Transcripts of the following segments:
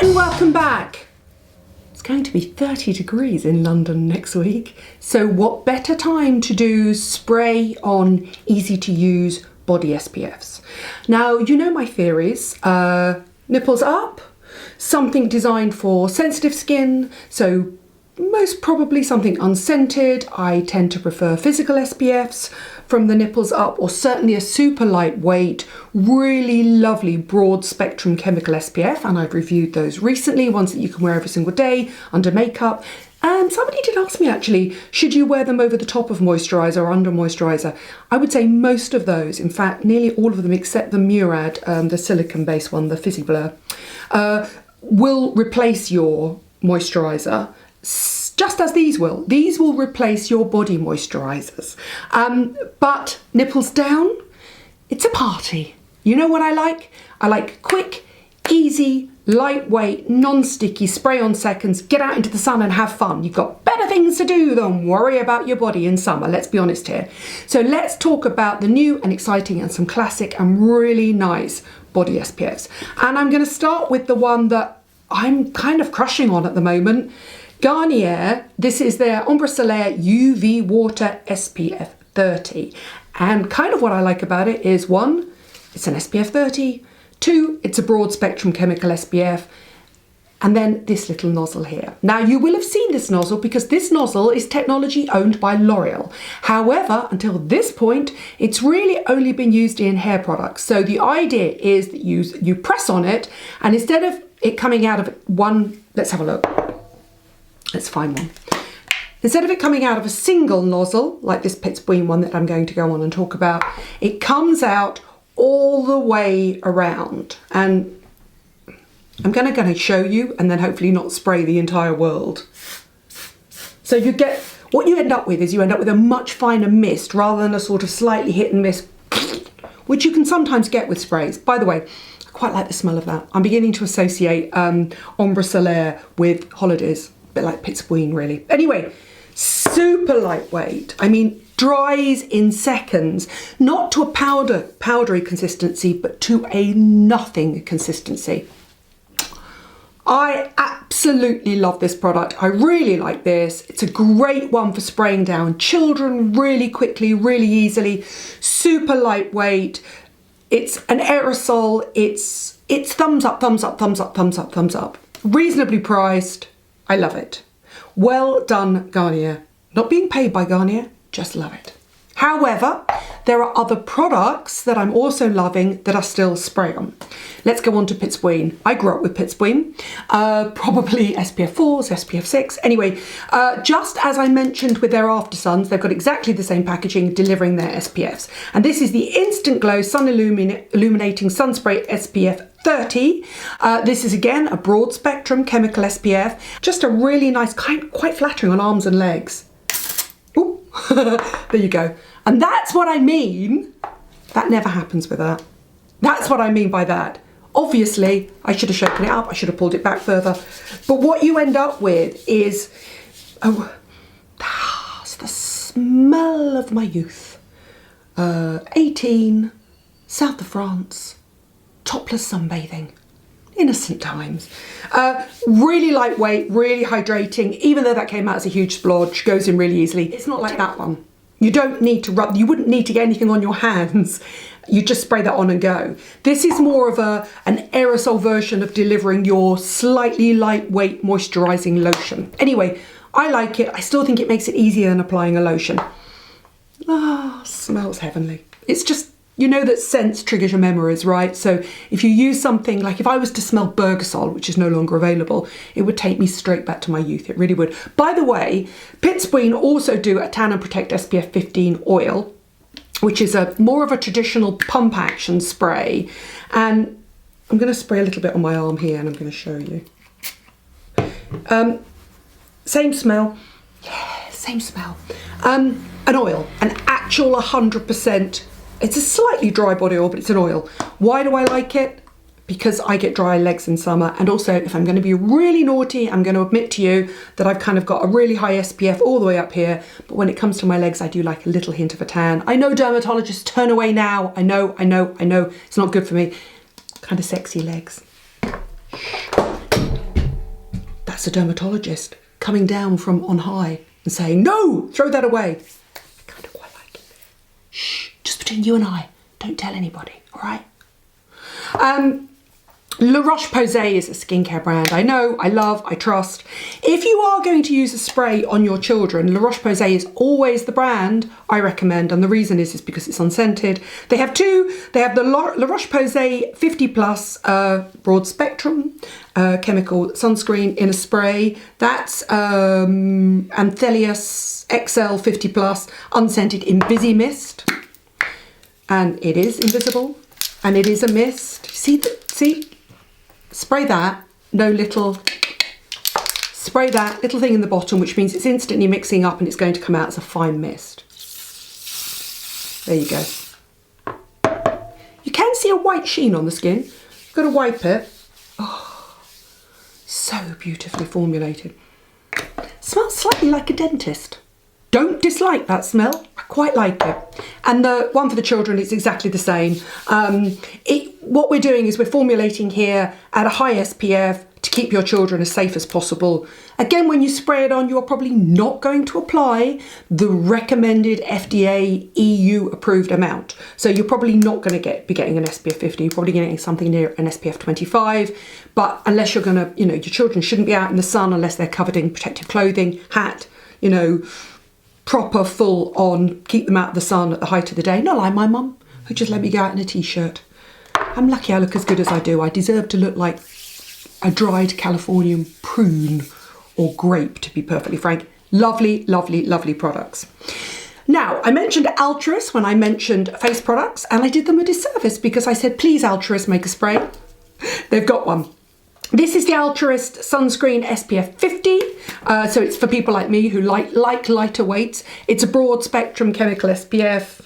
And welcome back. It's going to be 30 degrees in London next week, so what better time to do spray on easy to use body SPFs. Now, you know my theories, nipples up, something designed for sensitive skin, so most probably something unscented. I tend to prefer physical SPFs from the nipples up, or certainly a super lightweight, really lovely broad spectrum chemical SPF, and I've reviewed those recently, ones that you can wear every single day under makeup. And somebody did ask me actually, should you wear them over the top of moisturiser or under moisturiser? I would say most of those, in fact nearly all of them except the Murad, the silicone based one, the Fizzy Blur, will replace your moisturiser, just as these will. These will replace your body moisturisers. But nipples down, it's a party. You know what I like? I like quick, easy, lightweight, non-sticky, spray on seconds, get out into the sun and have fun. You've got better things to do than worry about your body in summer, let's be honest here. So let's talk about the new and exciting and some classic and really nice body SPFs. And I'm going to start with the one that I'm kind of crushing on at the moment. Garnier, this is their Ombre Solaire UV Water SPF 30. And kind of what I like about it is, one, it's an SPF 30, two, it's a broad spectrum chemical SPF, and then this little nozzle here. Now you will have seen this nozzle because this nozzle is technology owned by L'Oreal. However, until this point, it's really only been used in hair products. So the idea is that you press on it, and instead of it coming out of one, let's have a look. Let's find one. Instead of it coming out of a single nozzle, like this Pitsbuin one that I'm going to go on and talk about, it comes out all the way around. And I'm going to show you and then hopefully not spray the entire world. So you get, what you end up with is you end up with a much finer mist rather than a sort of slightly hit and miss, which you can sometimes get with sprays. By the way, I quite like the smell of that. I'm beginning to associate Ombre Solaire with holidays. A bit like Pitsbuin really. Anyway, super lightweight. I mean, dries in seconds, not to a powdery consistency, but to a nothing consistency. I absolutely love this product. I really like this. It's a great one for spraying down children really quickly, really easily, super lightweight. It's an aerosol. It's thumbs up, thumbs up, thumbs up, thumbs up, thumbs up. Reasonably priced. I love it. Well done, Garnier. Not being paid by Garnier, just love it. However, there are other products that I'm also loving that are still spray on. Let's go on to Pitsbuin. I grew up with Pitsbuin, probably SPF 4s, SPF 6. Anyway, just as I mentioned with their After Suns, they've got exactly the same packaging delivering their SPFs. And this is the Instant Glow Sun Illuminating Sun Spray SPF 30. This is again a broad spectrum chemical SPF, just a really nice, quite flattering on arms and legs. Ooh, there you go. And that's what I mean. That never happens with that. That's what I mean by that. Obviously, I should have shaken it up. I should have pulled it back further. But what you end up with is, that's the smell of my youth. 18, south of France, topless sunbathing. Innocent times. Really lightweight, really hydrating, even though that came out as a huge splodge, goes in really easily. It's not like that one. You don't need to rub, you wouldn't need to get anything on your hands. You just spray that on and go. This is more of an aerosol version of delivering your slightly lightweight moisturising lotion. Anyway, I like it. I still think it makes it easier than applying a lotion. Ah, smells heavenly. It's just, you know that scent triggers your memories, right? So if you use something, like if I was to smell Bergasol, which is no longer available, it would take me straight back to my youth. It really would. By the way, Pitsbuin also do a Tan and Protect SPF 15 oil, which is more of a traditional pump action spray. And I'm going to spray a little bit on my arm here and I'm going to show you. Same smell. Yeah, same smell. An oil, an actual 100%. It's a slightly dry body oil, but it's an oil. Why do I like it? Because I get dry legs in summer, and also if I'm going to be really naughty, I'm going to admit to you that I've kind of got a really high SPF all the way up here, but when it comes to my legs, I do like a little hint of a tan. I know dermatologists turn away now. I know, it's not good for me. Kind of sexy legs. That's a dermatologist coming down from on high and saying, no, throw that away. I kind of quite like it. Shh, just between you and I. Don't tell anybody, all right? La Roche-Posay is a skincare brand I know, I love, I trust. If you are going to use a spray on your children, La Roche-Posay is always the brand I recommend, and the reason is because it's unscented. They have two. They have the La Roche-Posay 50 Plus broad spectrum chemical sunscreen in a spray. That's ANTHELIOS XL 50 Plus unscented Invisi Mist, and it is invisible, and it is a mist. See. Spray that, spray that little thing in the bottom, which means it's instantly mixing up and it's going to come out as a fine mist. There you go. You can see a white sheen on the skin. Got to wipe it. Oh, so beautifully formulated. Smells slightly like a dentist. Don't dislike that smell. I quite like it. And the one for the children is exactly the same. What we're doing is we're formulating here at a high SPF to keep your children as safe as possible. Again, when you spray it on, you're probably not going to apply the recommended FDA EU approved amount. So you're probably not going to be getting an SPF 50. You're probably getting something near an SPF 25. But unless you're going to, your children shouldn't be out in the sun unless they're covered in protective clothing, hat, proper full on, keep them out of the sun at the height of the day. Not like my mum, who just let me go out in a t-shirt. I'm lucky I look as good as I do. I deserve to look like a dried Californian prune or grape, to be perfectly frank. Lovely, lovely, lovely products. Now, I mentioned ALTRUIST when I mentioned face products, and I did them a disservice because I said, please, ALTRUIST, make a spray. They've got one. This is the ALTRUIST Sunscreen SPF 50. So it's for people like me who like lighter weights. It's a broad spectrum chemical SPF.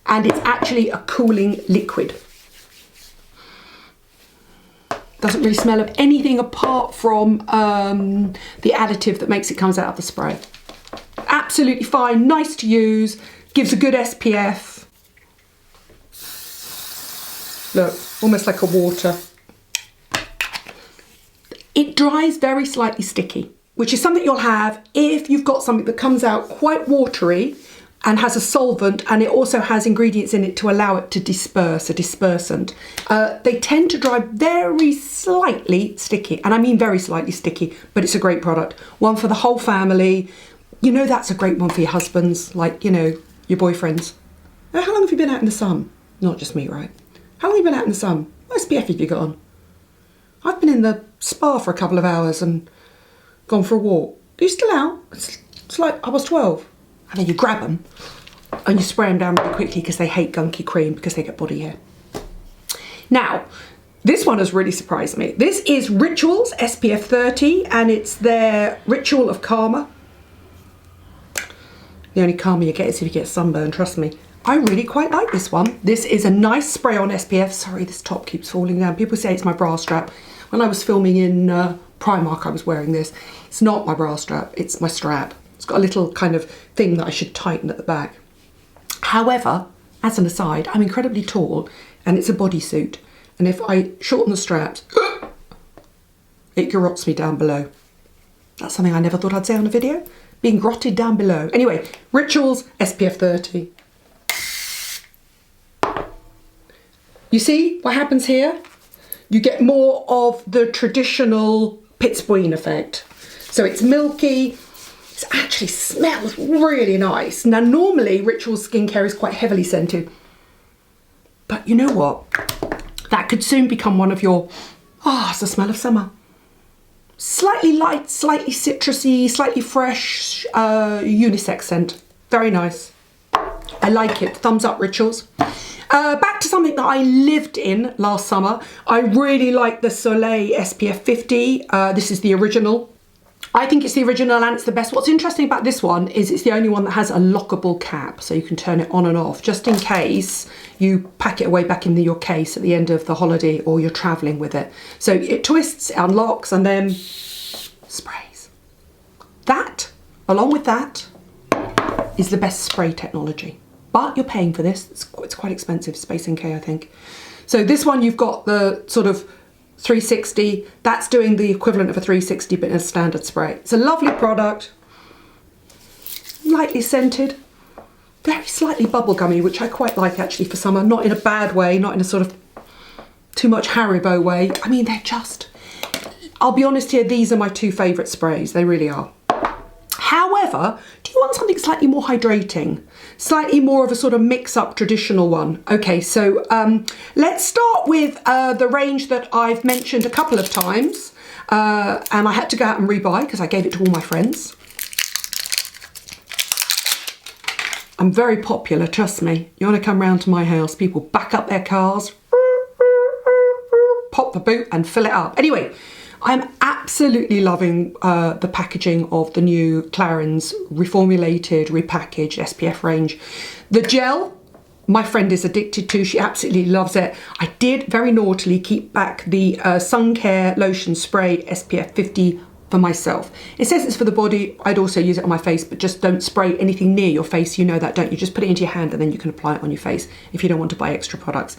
And it's actually a cooling liquid. Doesn't really smell of anything apart from the additive that makes it comes out of the spray. Absolutely fine, nice to use, gives a good SPF. Look, almost like a water. It dries very slightly sticky, which is something you'll have if you've got something that comes out quite watery and has a solvent, and it also has ingredients in it to allow it to disperse, a dispersant. They tend to dry very slightly sticky, and I mean very slightly sticky, but it's a great product. One for the whole family. That's a great one for your husbands, like, your boyfriends. How long have you been out in the sun? Not just me, right? How long have you been out in the sun? What SPF have you got on? I've been in the spa for a couple of hours and gone for a walk. Are you still out? It's like I was 12. And then you grab them and you spray them down really quickly because they hate gunky cream because they get body hair. Now, this one has really surprised me. This is Rituals SPF 30, and it's their Ritual of Karma. The only karma you get is if you get sunburn, trust me. I really quite like this one. This is a nice spray on SPF. Sorry, this top keeps falling down. People say it's my bra strap. When I was filming in Primark, I was wearing this. It's not my bra strap, it's my strap. It's got a little kind of thing that I should tighten at the back. However, as an aside, I'm incredibly tall and it's a bodysuit. And if I shorten the straps, it garrots me down below. That's something I never thought I'd say on a video. Being grotted down below. Anyway, Rituals SPF 30. You see what happens here? You get more of the traditional Pitsboyne effect. So it's milky. It actually smells really nice. Now, normally Rituals skincare is quite heavily scented. But you know what? That could soon become one of your, it's the smell of summer. Slightly light, slightly citrusy, slightly fresh, unisex scent. Very nice. I like it. Thumbs up, Rituals. Back to something that I lived in last summer. I really like the SOLEIL SPF 50. This is the original. I think it's the original and it's the best. What's interesting about this one is it's the only one that has a lockable cap, so you can turn it on and off, just in case you pack it away back in your case at the end of the holiday or you're traveling with it. So it twists, it unlocks, and then sprays. That, along with that, is the best spray technology. But you're paying for this. It's quite expensive, Space NK, I think. So this one, you've got the sort of 360. That's doing the equivalent of a 360 but in a standard spray. It's a lovely product, lightly scented, very slightly bubblegummy, which I quite like actually for summer, not in a bad way, not in a sort of too much Haribo way. I mean, they're just, I'll be honest here, these are my two favourite sprays, they really are. However, do you want something slightly more hydrating? Slightly more of a sort of mix-up traditional one. Okay, so let's start with the range that I've mentioned a couple of times, and I had to go out and rebuy because I gave it to all my friends. I'm very popular, trust me. You want to come round to my house, people back up their cars, pop the boot and fill it up. Anyway, I'm absolutely loving the packaging of the new CLARINS reformulated, repackaged SPF range. The gel, my friend is addicted to, she absolutely loves it. I did very naughtily keep back the SUNCARE lotion spray SPF 50 for myself. It says it's for the body, I'd also use it on my face, but just don't spray anything near your face, you know that, don't you? Just put it into your hand and then you can apply it on your face if you don't want to buy extra products.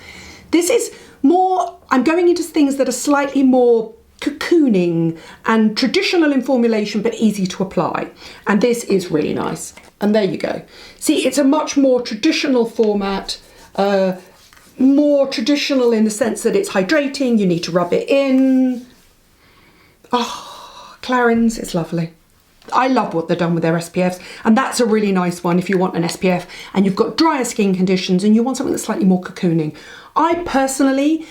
This is more, I'm going into things that are slightly more cocooning and traditional in formulation but easy to apply, and this is really nice. And there you go. See, it's a much more traditional format, more traditional in the sense that it's hydrating, you need to rub it in. Oh, CLARINS, it's lovely. I love what they've done with their SPFs, and that's a really nice one if you want an SPF and you've got drier skin conditions and you want something that's slightly more cocooning. I personally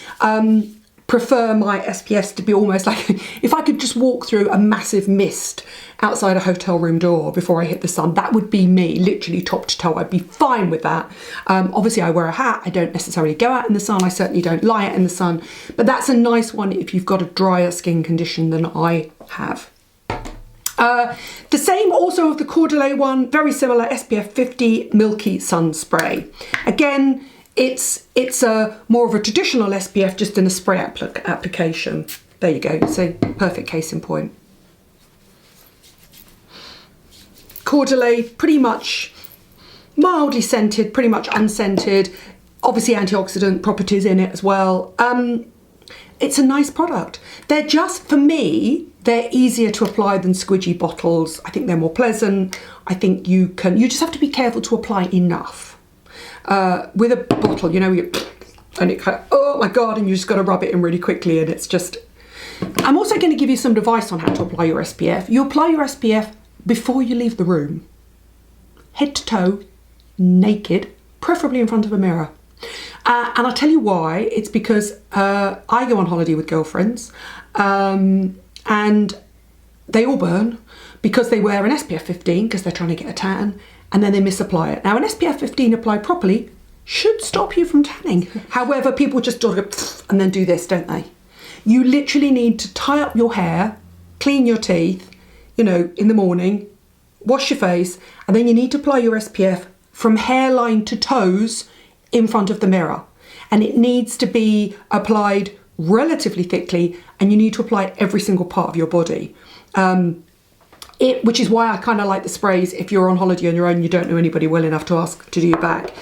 prefer my SPFs to be almost like, if I could just walk through a massive mist outside a hotel room door before I hit the sun, that would be me, literally top to toe. I'd be fine with that. Obviously I wear a hat, I don't necessarily go out in the sun, I certainly don't lie out in the sun, but that's a nice one if you've got a drier skin condition than I have. The same also of the CAUDALIE one, very similar, SPF 50 Milky Sun Spray. Again, it's a more of a traditional SPF, just in a spray application. There you go, so perfect case in point. CAUDALIE, pretty much mildly scented, pretty much unscented, obviously antioxidant properties in it as well. It's a nice product. They're just, for me, they're easier to apply than squidgy bottles. I think they're more pleasant. I think you just have to be careful to apply enough. With a bottle, you know, and it kind of, oh my God, and you just got to rub it in really quickly, and it's just... I'm also going to give you some advice on how to apply your SPF. You apply your SPF before you leave the room. Head to toe, naked, preferably in front of a mirror. And I'll tell you why. It's because I go on holiday with girlfriends, and they all burn because they wear an SPF 15 because they're trying to get a tan, and then they misapply it. Now, an SPF 15 applied properly should stop you from tanning. However, people just do it and then do this, don't they? You literally need to tie up your hair, clean your teeth, you know, in the morning, wash your face, and then you need to apply your SPF from hairline to toes in front of the mirror. And it needs to be applied relatively thickly, and you need to apply it every single part of your body. Which is why I kind of like the sprays if you're on holiday on your own, you don't know anybody well enough to ask to do your back.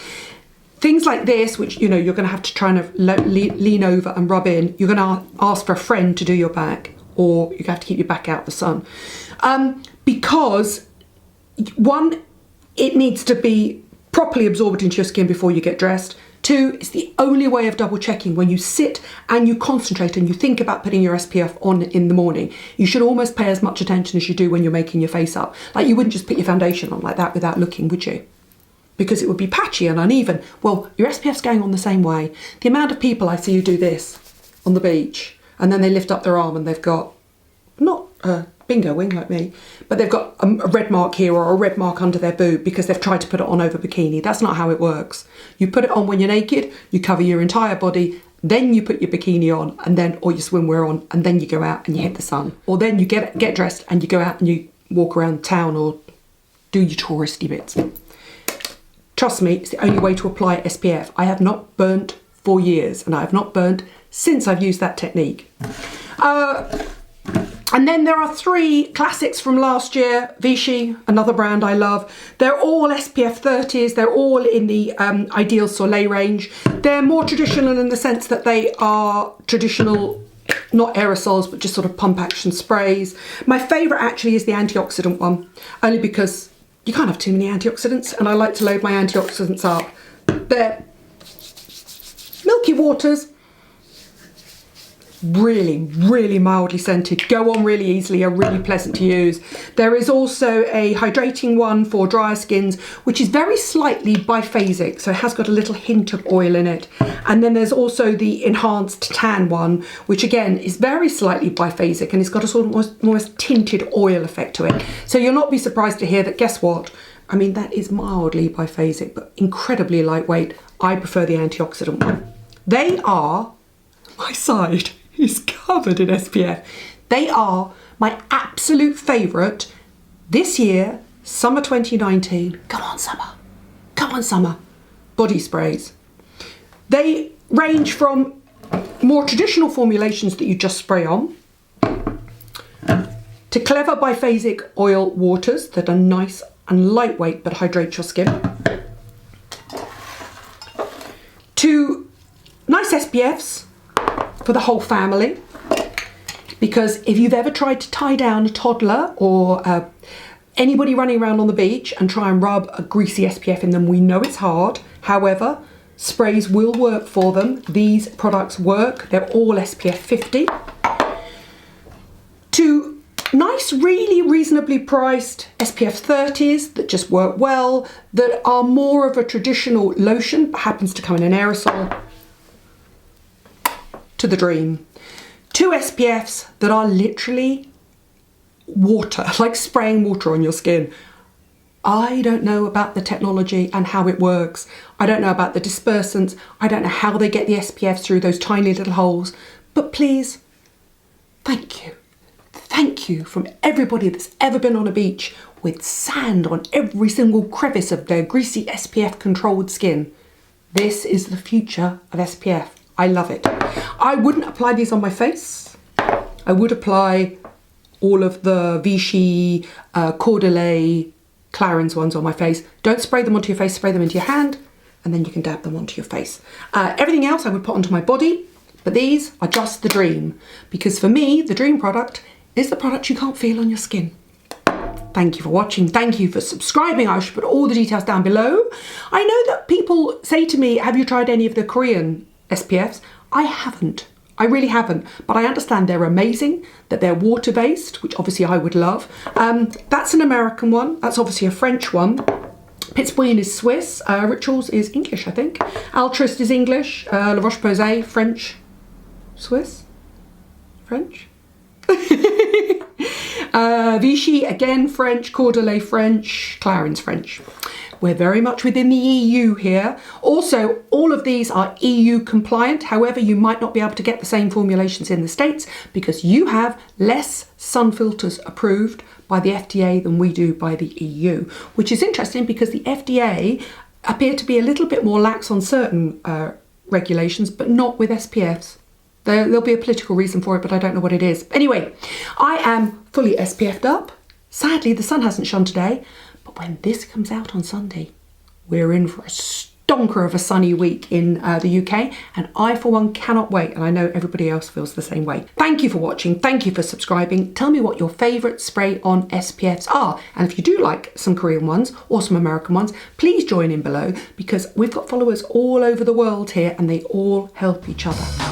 Things like this, which, you know, you're going to have to try and lean over and rub in, you're going to ask for a friend to do your back, or you have to keep your back out of the sun. Because, one, it needs to be properly absorbed into your skin before you get dressed. Two, it's the only way of double checking. When you sit and you concentrate and you think about putting your SPF on in the morning, you should almost pay as much attention as you do when you're making your face up. Like, you wouldn't just put your foundation on like that without looking, would you? Because it would be patchy and uneven. Well, your SPF's going on the same way. The amount of people I see who do this on the beach, and then they lift up their arm and they've got, not a bingo wing like me, but they've got a red mark here or a red mark under their boob because they've tried to put it on over bikini. That's not how it works. You put it on when you're naked, you cover your entire body, then you put your bikini on, and then, or your swimwear on, and then you go out and you hit the sun. Or then you get dressed and you go out and you walk around town or do your touristy bits. Trust me, it's the only way to apply SPF. I have not burnt for years, and I have not burnt since I've used that technique. And then there are three classics from last year. Vichy, another brand I love. They're all SPF 30s. They're all in the Ideal Soleil range. They're more traditional in the sense that they are traditional not aerosols, but just sort of pump action sprays. My favourite actually is the antioxidant one, only because you can't have too many antioxidants, and I like to load my antioxidants up. They're milky waters, really mildly scented, go on really easily, are really pleasant to use. There is also a hydrating one for drier skins, which is very slightly biphasic, so it has got a little hint of oil in it. And then there's also the enhanced tan one, which again is very slightly biphasic, and it's got a sort of almost tinted oil effect to it. So you'll not be surprised to hear that, guess what? I mean, that is mildly biphasic, but incredibly lightweight. I prefer the antioxidant one. They are, my side is covered in SPF. They are my absolute favourite this year, summer 2019. Come on summer, body sprays. They range from more traditional formulations that you just spray on, to clever biphasic oil waters that are nice and lightweight but hydrate your skin, to nice SPFs for the whole family, because if you've ever tried to tie down a toddler or anybody running around on the beach and try and rub a greasy SPF in them, we know it's hard. However, sprays will work for them. These products work. They're all SPF 50. To nice, really reasonably priced SPF 30s that just work well, that are more of a traditional lotion but happens to come in an aerosol, to the dream. 2 SPFs that are literally water, like spraying water on your skin. I don't know about the technology and how it works. I don't know about the dispersants. I don't know how they get the SPFs through those tiny little holes. But please, thank you. Thank you from everybody that's ever been on a beach with sand on every single crevice of their greasy SPF controlled skin. This is the future of SPF. I love it. I wouldn't apply these on my face. I would apply all of the Vichy, CAUDALIE, CLARINS ones on my face. Don't spray them onto your face, spray them into your hand, and then you can dab them onto your face. Everything else I would put onto my body, but these are just the dream. Because for me, the dream product is the product you can't feel on your skin. Thank you for watching. Thank you for subscribing. I should put all the details down below. I know that people say to me, have you tried any of the Korean SPFs? I haven't. I really haven't, but I understand they're amazing, that they're water-based, which obviously I would love. That's an American one. That's obviously a French one. Pittsburgh is Swiss. Rituals is English, I think. ALTRUIST is English. La Roche-Posay, French. Swiss? French? Vichy, again French. CAUDALIE, French. CLARINS, French. We're very much within the EU here. Also, all of these are EU compliant. However, you might not be able to get the same formulations in the States because you have less sun filters approved by the FDA than we do by the EU, which is interesting because the FDA appear to be a little bit more lax on certain regulations, but not with SPFs. There'll be a political reason for it, but I don't know what it is. Anyway, I am fully SPF'd up. Sadly, the sun hasn't shone today. But when this comes out on Sunday, we're in for a stonker of a sunny week in the UK, and I for one cannot wait, and I know everybody else feels the same way. Thank you for watching, thank you for subscribing. Tell me what your favourite spray on SPFs are, and if you do like some Korean ones or some American ones, please join in below because we've got followers all over the world here and they all help each other.